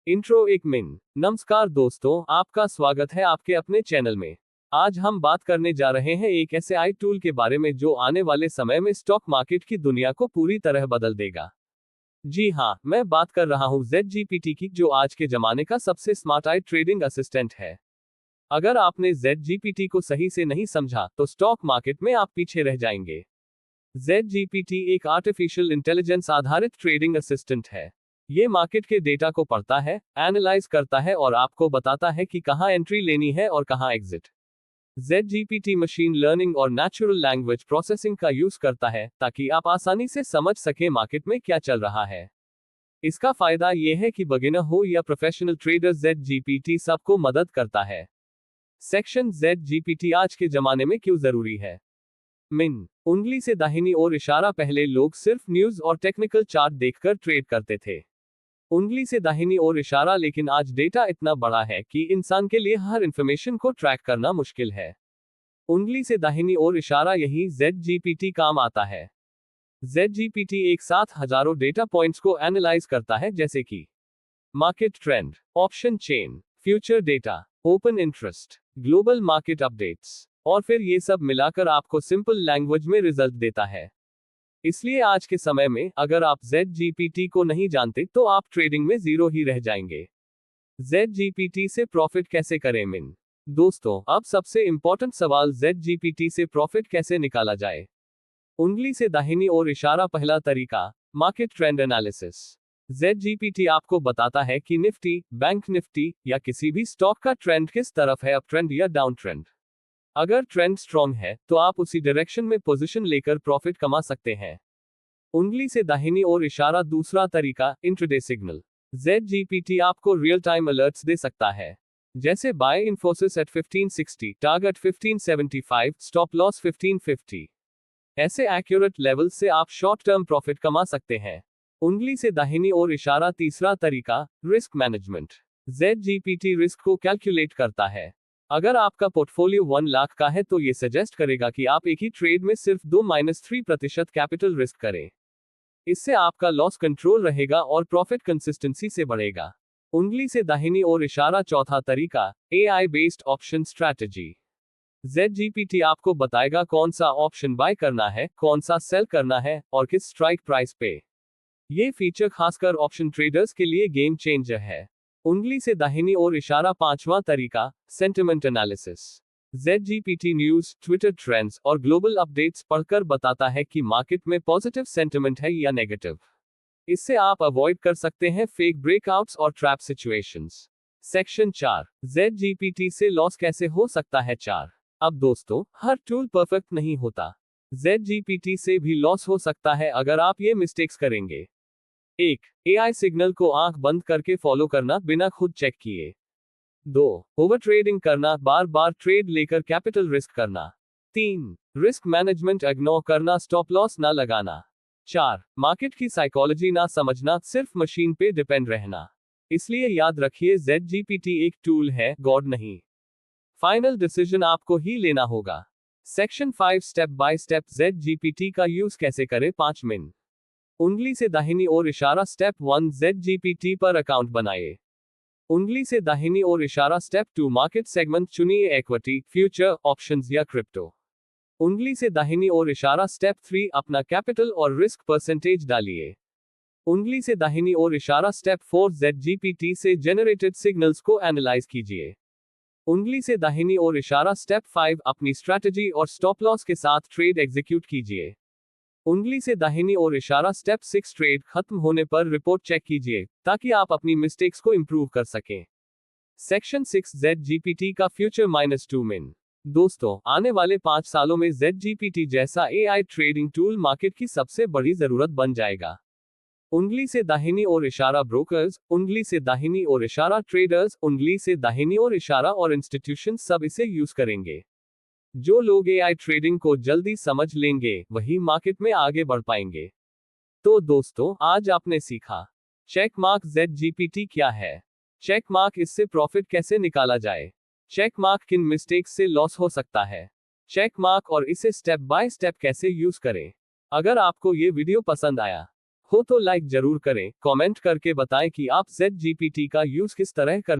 Intro एक मिन। नमस्कार दोस्तों, आपका स्वागत है आपके अपने चैनल में। आज हम बात करने जा रहे हैं एक ऐसे आई टूल के बारे में जो आने वाले समय में स्टॉक मार्केट की दुनिया को पूरी तरह बदल देगा। जी हाँ, मैं बात कर रहा हूँ ZGPT की, जो आज के जमाने का सबसे स्मार्ट आई ट्रेडिंग असिस्टेंट है। अगर आपने ZGPT को सही से नहीं समझा तो स्टॉक मार्केट में आप पीछे रह जाएंगे। ZGPT एक आर्टिफिशियल इंटेलिजेंस आधारित ट्रेडिंग असिस्टेंट है। ये मार्केट के डेटा को पढ़ता है, एनालाइज करता है और आपको बताता है कि कहाँ एंट्री लेनी है और कहाँ एग्जिट। ZGPT मशीन लर्निंग और नेचुरल लैंग्वेज प्रोसेसिंग का यूज करता है ताकि आप आसानी से समझ सकें मार्केट में क्या चल रहा है। इसका फायदा यह है कि बिगिनर हो या प्रोफेशनल ट्रेडर, ZGPT सबको मदद करता है। सेक्शन ZGPT आज के जमाने में क्यों जरूरी है। मिन। उंगली से दाहिनी ओर इशारा। पहले लोग सिर्फ न्यूज और टेक्निकल चार्ट देखकर ट्रेड करते थे। उंगली से दाहिनी ओर इशारा, लेकिन आज डेटा इतना बड़ा है कि इंसान के लिए हर इंफॉर्मेशन को ट्रैक करना मुश्किल है। उंगली से दाहिनी ओर इशारा, यही ZGPT काम आता है। ZGPT एक साथ हजारों डेटा पॉइंट्स को एनालाइज करता है, जैसे कि market trend, option chain, future data, open interest, global market updates, और फिर ये सब मिलाकर आपको सिंपल लैंग्वेज में रिजल्ट देता है। इसलिए आज के समय में अगर आप ZGPT को नहीं जानते तो आप ट्रेडिंग में जीरो ही रह जाएंगे। ZGPT से प्रॉफिट कैसे करें। मिन। दोस्तों, अब सबसे इंपॉर्टेंट सवाल, ZGPT से प्रॉफिट कैसे निकाला जाए। उंगली से दाहिनी ओर इशारा। पहला तरीका, मार्केट ट्रेंड एनालिसिस। ZGPT आपको बताता है कि निफ्टी, बैंक निफ्टी या किसी भी स्टॉक का ट्रेंड किस तरफ है, अप ट्रेंड या डाउन ट्रेंड। अगर ट्रेंड स्ट्रॉन्ग है तो आप उसी डायरेक्शन में पोजीशन लेकर प्रॉफिट कमा सकते हैं। उंगली से दाहिनी ओर इशारा। दूसरा तरीका, इंट्राडे सिग्नल। ZGPT आपको रियल टाइम अलर्ट्स दे सकता है, जैसे buy Infosys at 1560, target 1575, stop loss 1550। ऐसे एक्यूरेट लेवल से आप शॉर्ट टर्म प्रॉफिट कमा सकते हैं। उंगली से दाहिनी ओर इशारा। तीसरा तरीका, रिस्क मैनेजमेंट। ZGPT रिस्क को कैलकुलेट करता है। अगर आपका पोर्टफोलियो 1 लाख का है तो ये सजेस्ट करेगा कि आप एक ही ट्रेड में सिर्फ 2-3% कैपिटल रिस्क करें। इससे आपका लॉस कंट्रोल रहेगा और प्रॉफिट कंसिस्टेंसी से बढ़ेगा। उंगली से दाहिनी ओर इशारा। चौथा तरीका, AI based option strategy. ZGPT आपको बताएगा कौन सा ऑप्शन बाय करना है, कौन सा सेल करना है और किस स्ट्राइक प्राइस पे। ये फीचर खासकर ऑप्शन ट्रेडर्स के लिए गेम चेंजर है। उंगली से दाहिनी ओर इशारा। पांचवा तरीका, sentiment analysis. ZGPT news, Twitter trends और ग्लोबल अपडेट्स पढ़कर बताता है कि मार्केट में पॉजिटिव सेंटिमेंट है या नेगेटिव। इससे आप अवॉइड कर सकते हैं फेक ब्रेकआउट्स और ट्रैप सिचुएशंस। सेक्शन 4, ZGPT से लॉस कैसे हो सकता है। 4। अब दोस्तों, हर टूल परफेक्ट नहीं होता। ZGPT से भी लॉस हो सकता है अगर आप ये मिस्टेक्स करेंगे। 1. AI सिग्नल को आंख बंद करके फॉलो करना बिना खुद चेक किए। 2. ओवर ट्रेडिंग करना, बार बार ट्रेड लेकर कैपिटल रिस्क करना। 3. रिस्क मैनेजमेंट इग्नोर करना, स्टॉप लॉस ना लगाना। 4. मार्केट की साइकोलॉजी ना समझना, सिर्फ मशीन पे डिपेंड रहना। इसलिए याद रखिए, ZGPT एक टूल है, गॉड नहीं। फाइनल डिसीजन आपको ही लेना होगा। Section 5, step by step ZGPT का यूज कैसे करें। 5 मिन। उंगली से दाहिनी ओर इशारा। स्टेप 1, ZGPT पर अकाउंट बनाइए। उंगली से दाहिनी ओर इशारा। स्टेप 2, मार्केट सेगमेंट चुनिए, इक्विटी, फ्यूचर, ऑप्शंस या क्रिप्टो। उंगली से दाहिनी ओर इशारा। स्टेप 3, अपना कैपिटल और रिस्क परसेंटेज डालिए। उंगली से दाहिनी ओर इशारा। स्टेप 4, ZGPT से जनरेटेड सिग्नल्स को एनालाइज कीजिए। उंगली से दाहिनी ओर इशारा। स्टेप 5, अपनी स्ट्रैटेजी और स्टॉप लॉस के साथ ट्रेड एग्जीक्यूट कीजिए। उंगली से दाहिनी ओर इशारा। स्टेप 6, ट्रेड खत्म होने पर रिपोर्ट चेक कीजिए ताकि आप अपनी मिस्टेक्स को इंप्रूव कर सकें। सेक्शन 6, ZGPT का फ्यूचर -2 मिन। दोस्तों, आने वाले 5 सालों में ZGPT जैसा AI ट्रेडिंग टूल मार्केट की सबसे बड़ी जरूरत बन जाएगा। उंगली से दाहिनी ओर इशारा ब्रोकर्स, उंगली से दाहिनी ओर इशारा ट्रेडर्स, उंगली से दाहिनी ओर इशारा और इंस्टीट्यूशन सब इसे यूज करेंगे। जो लोग AI ट्रेडिंग को जल्दी समझ लेंगे वही मार्केट में आगे बढ़ पाएंगे। तो दोस्तों, आज आपने सीखा चेक मार्क ZGPT क्या है, चेक मार्क इससे प्रॉफिट कैसे निकाला जाए, चेक मार्क किन मिस्टेक्स से लॉस हो सकता है, चेक मार्क और इसे स्टेप बाय स्टेप कैसे यूज करें। अगर आपको ये वीडियो पसंद आया हो तो लाइक जरूर करें, कमेंट करके बताएं कि आप ZGPT का यूज किस तरह कर